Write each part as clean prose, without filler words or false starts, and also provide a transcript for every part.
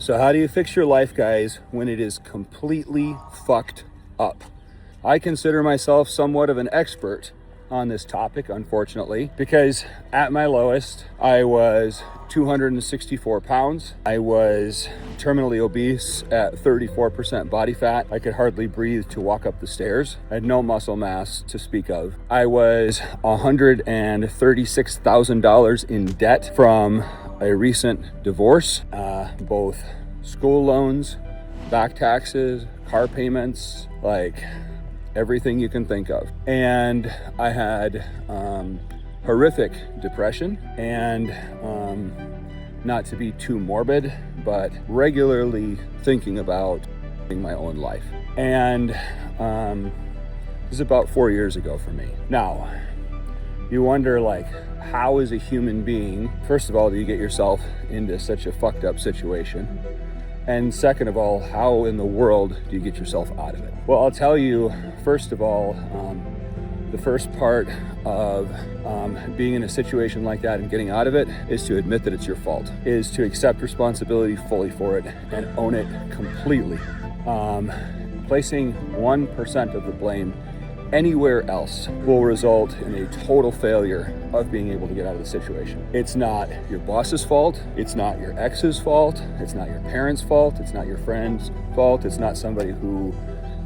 So how do you fix your life, guys, when it is completely fucked up? I consider myself somewhat of an expert on this topic, unfortunately, because at my lowest, I was 264 pounds. I was terminally obese at 34% body fat. I could hardly breathe to walk up the stairs. I had no muscle mass to speak of. I was $136,000 in debt from a recent divorce, both school loans, back taxes, car payments, like everything you can think of. And I had horrific depression and not to be too morbid, but regularly thinking about my own life. And this is about 4 years ago for me. Now, you wonder, like, how as a human being, first of all, do you get yourself into such a fucked up situation? And second of all, how in the world do you get yourself out of it? Well, I'll tell you, first of all, the first part of being in a situation like that and getting out of it is to admit that it's your fault, is to accept responsibility fully for it and own it completely. Placing 1% of the blame anywhere else will result in a total failure of being able to get out of the situation. It's not your boss's fault. It's not your ex's fault. It's not your parents' fault. It's not your friend's fault. It's not somebody who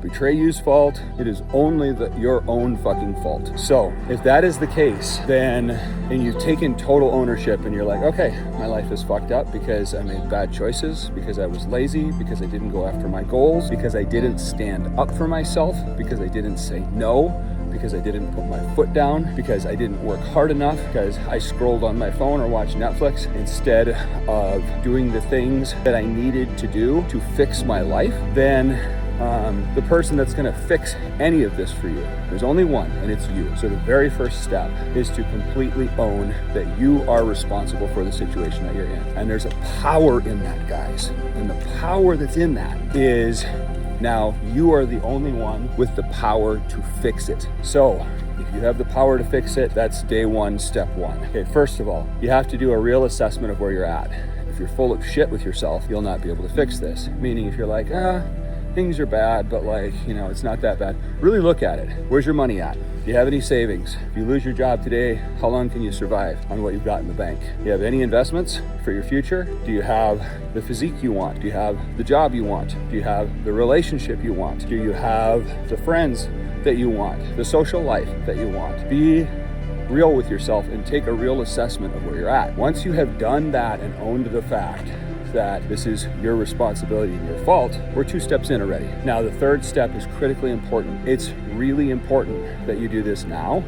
betrayed you's fault. It is only your own fucking fault. So if that is the case, then, and you've taken total ownership and you're like, okay, my life is fucked up because I made bad choices, because I was lazy, because I didn't go after my goals, because I didn't stand up for myself, because I didn't say no, because I didn't put my foot down, because I didn't work hard enough, because I scrolled on my phone or watched Netflix instead of doing the things that I needed to do to fix my life, then the person that's going to fix any of this for you, there's only one, and it's you. So the very first step is to completely own that you are responsible for the situation that you're in. And there's a power in that, guys. And the power that's in that is now you are the only one with the power to fix it. So if you have the power to fix it, that's day one, step one. Okay, first of all, you have to do a real assessment of where you're at. If you're full of shit with yourself, you'll not be able to fix this. Meaning if you're like, things are bad, but like, it's not that bad. Really look at it. Where's your money at? Do you have any savings? If you lose your job today, how long can you survive on what you've got in the bank? Do you have any investments for your future? Do you have the physique you want? Do you have the job you want? Do you have the relationship you want? Do you have the friends that you want? The social life that you want? Be real with yourself and take a real assessment of where you're at. Once you have done that and owned the fact that this is your responsibility and your fault, we're 2 steps in already. Now, the third step is critically important. It's really important that you do this now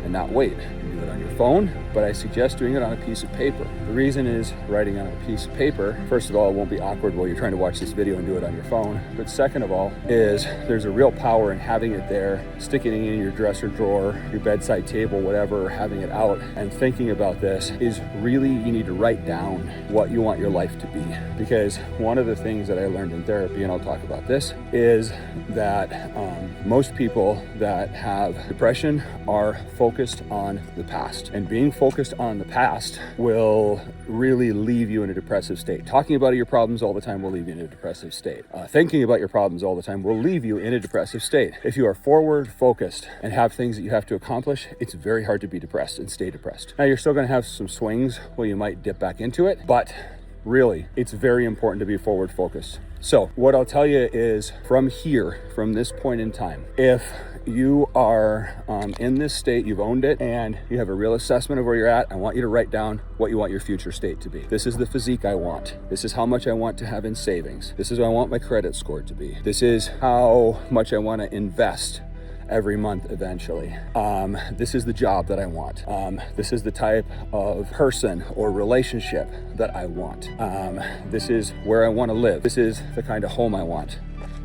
and not wait. You do it on your phone, but I suggest doing it on a piece of paper. The reason is writing on a piece of paper, first of all, it won't be awkward while you're trying to watch this video and do it on your phone. But second of all is there's a real power in having it there, sticking it in your dresser drawer, your bedside table, whatever, having it out and thinking about this is really, you need to write down what you want your life to be. Because one of the things that I learned in therapy, and I'll talk about this, is that most people that have depression are focused on the past. And being focused on the past will really leave you in a depressive state. Talking about your problems all the time will leave you in a depressive state. Thinking about your problems all the time will leave you in a depressive state. If you are forward focused and have things that you have to accomplish, it's very hard to be depressed and stay depressed. Now, you're still going to have some swings where you might dip back into it, but really, it's very important to be forward focused. So what I'll tell you is from here, from this point in time, if you are in this state, you've owned it, and you have a real assessment of where you're at, I want you to write down what you want your future state to be. This is the physique I want. This is how much I want to have in savings. This is what I want my credit score to be. This is how much I want to invest every month eventually. This is the job that I want. This is the type of person or relationship that I want. This is where I want to live. This is the kind of home I want.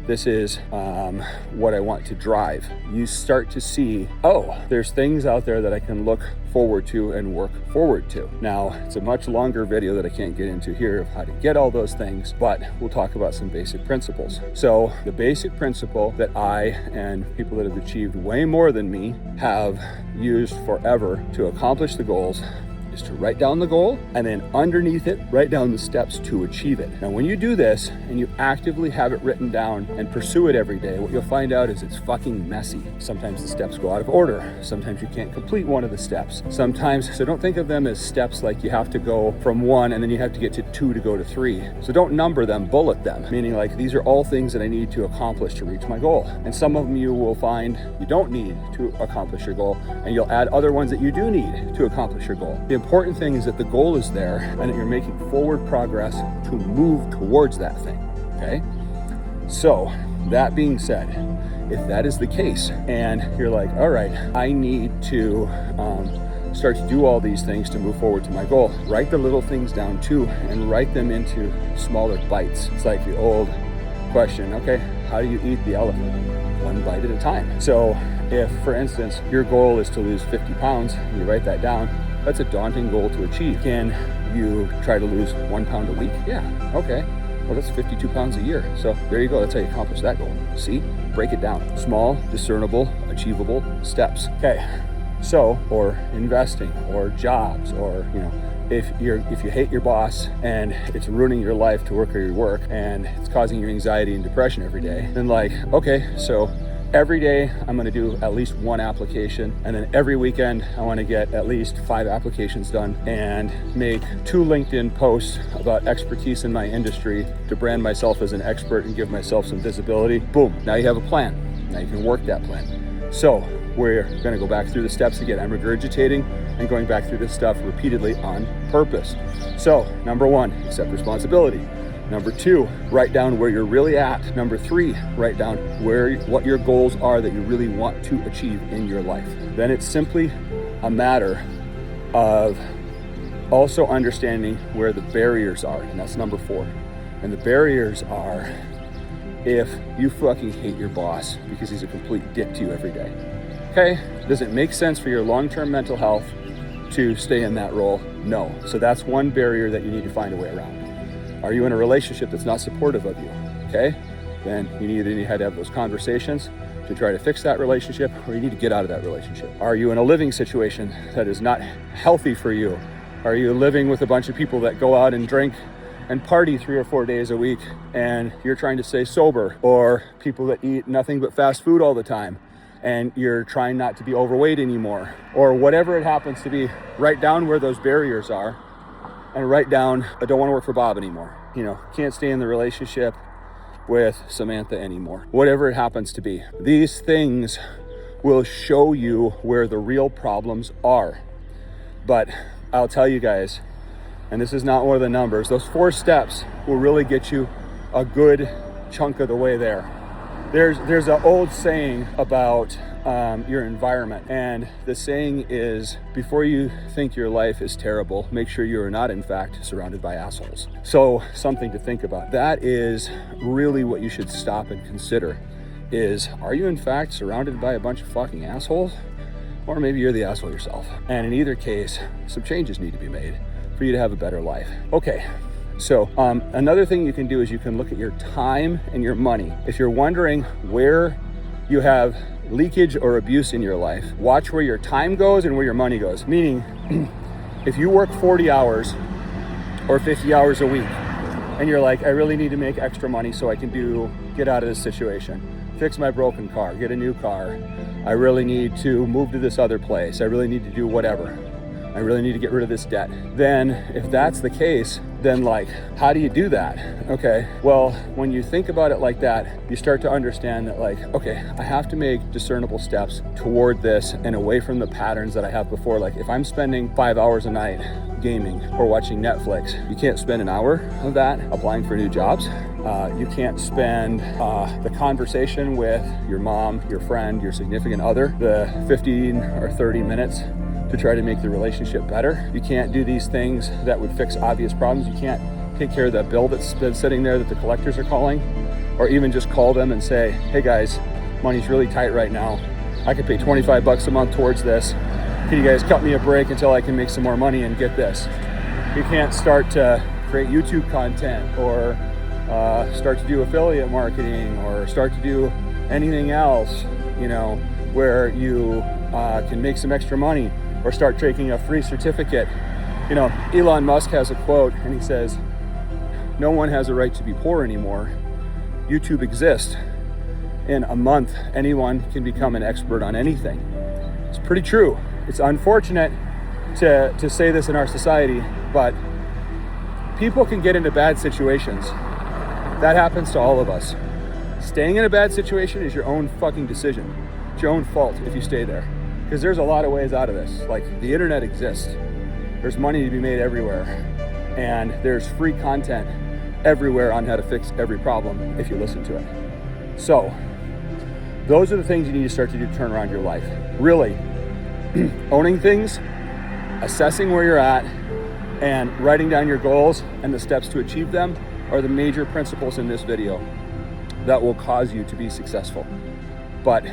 This is what I want to drive. You start to see, oh, there's things out there that I can look forward to and work forward to. Now, it's a much longer video that I can't get into here of how to get all those things, but we'll talk about some basic principles. So the basic principle that I and people that have achieved way more than me have used forever to accomplish the goals is is to write down the goal, and then underneath it, write down the steps to achieve it. Now, when you do this and you actively have it written down and pursue it every day, what you'll find out is it's fucking messy. Sometimes the steps go out of order. Sometimes you can't complete one of the steps. Sometimes, so don't think of them as steps like you have to go from 1 and then you have to get to 2 to go to 3. So don't number them, bullet them, meaning like these are all things that I need to accomplish to reach my goal. And some of them you will find you don't need to accomplish your goal, and you'll add other ones that you do need to accomplish your goal. The important thing is that the goal is there and that you're making forward progress to move towards that thing, okay? So that being said, if that is the case and you're like, all right, I need to start to do all these things to move forward to my goal, write the little things down too and write them into smaller bites. It's like the old question, okay, how do you eat the elephant? One bite at a time. So if, for instance, your goal is to lose 50 pounds, and you write that down, that's a daunting goal to achieve. Can you try to lose 1 pound a week? Yeah, okay. Well, that's 52 pounds a year. So there you go, that's how you accomplish that goal. See, break it down. Small, discernible, achievable steps. Okay, so, or investing, or jobs, or, you know, if you hate your boss and it's ruining your life to work or your work and it's causing you anxiety and depression every day, then like, okay, so every day I'm going to do at least 1 application, and then every weekend I want to get at least 5 applications done and make 2 LinkedIn posts about expertise in my industry to brand myself as an expert and give myself some visibility. Boom, now you have a plan. Now you can work that plan. So we're going to go back through the steps again. I'm regurgitating and going back through this stuff repeatedly on purpose. So number 1, accept responsibility. Number 2, write down where you're really at. Number 3, write down what your goals are that you really want to achieve in your life. Then it's simply a matter of also understanding where the barriers are, and that's number 4. And the barriers are if you fucking hate your boss because he's a complete dick to you every day. Okay, does it make sense for your long-term mental health to stay in that role? No. So that's one barrier that you need to find a way around. Are you in a relationship that's not supportive of you? Okay, then you either need to have those conversations to try to fix that relationship, or you need to get out of that relationship. Are you in a living situation that is not healthy for you? Are you living with a bunch of people that go out and drink and party 3 or 4 days a week and you're trying to stay sober? Or people that eat nothing but fast food all the time and you're trying not to be overweight anymore? Or whatever it happens to be, write down where those barriers are and write down, I don't want to work for Bob anymore. You know, can't stay in the relationship with Samantha anymore. Whatever it happens to be. These things will show you where the real problems are. But I'll tell you guys, and this is not one of the numbers, those 4 steps will really get you a good chunk of the way there. There's an old saying about your environment, and the saying is, before you think your life is terrible, make sure you are not in fact surrounded by assholes. So something to think about. That is really what you should stop and consider is, are you in fact surrounded by a bunch of fucking assholes? Or maybe you're the asshole yourself. And in either case, some changes need to be made for you to have a better life. Okay. So another thing you can do is you can look at your time and your money. If you're wondering where you have leakage or abuse in your life, watch where your time goes and where your money goes. Meaning, if you work 40 hours or 50 hours a week and you're like, I really need to make extra money so I can get out of this situation, fix my broken car, get a new car, I really need to move to this other place, I really need to do whatever, I really need to get rid of this debt. Then if that's the case, then like, how do you do that? Okay, well, when you think about it like that, you start to understand that like, okay, I have to make discernible steps toward this and away from the patterns that I have before. Like if I'm spending 5 hours a night gaming or watching Netflix, you can't spend an hour of that applying for new jobs. You can't spend the conversation with your mom, your friend, your significant other, the 15 or 30 minutes to try to make the relationship better. You can't do these things that would fix obvious problems. You can't take care of that bill that's been sitting there that the collectors are calling, or even just call them and say, hey guys, money's really tight right now. I could pay $25 a month towards this. Can you guys cut me a break until I can make some more money and get this? You can't start to create YouTube content or start to do affiliate marketing or start to do anything else, you know, where you can make some extra money, or start taking a free certificate You know, Elon Musk has a quote and he says, "No one has a right to be poor anymore. YouTube exists. In a month, anyone can become an expert on anything." It's pretty true. It's unfortunate to say this in our society, but people can get into bad situations. That happens to all of us. Staying in a bad situation is your own fucking decision. It's your own fault if you stay there. Because there's a lot of ways out of this. Like, the internet exists. There's money to be made everywhere. And there's free content everywhere on how to fix every problem if you listen to it. So, those are the things you need to start to do to turn around your life. Really, owning things, assessing where you're at, and writing down your goals and the steps to achieve them are the major principles in this video that will cause you to be successful. But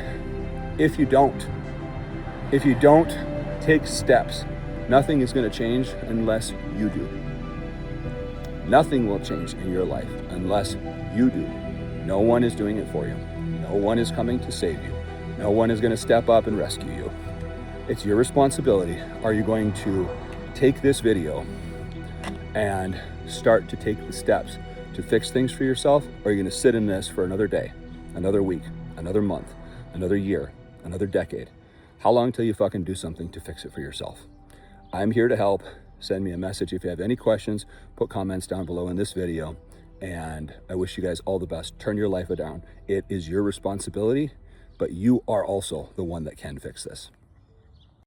if you don't take steps, nothing is going to change unless you do. Nothing will change in your life unless you do. No one is doing it for you. No one is coming to save you. No one is going to step up and rescue you. It's your responsibility. Are you going to take this video and start to take the steps to fix things for yourself, or are you going to sit in this for another day, another week, another month, another year, another decade? How long till you fucking do something to fix it for yourself? I'm here to help. Send me a message if you have any questions. Put comments down below in this video. And I wish you guys all the best. Turn your life around. It is your responsibility, but you are also the one that can fix this.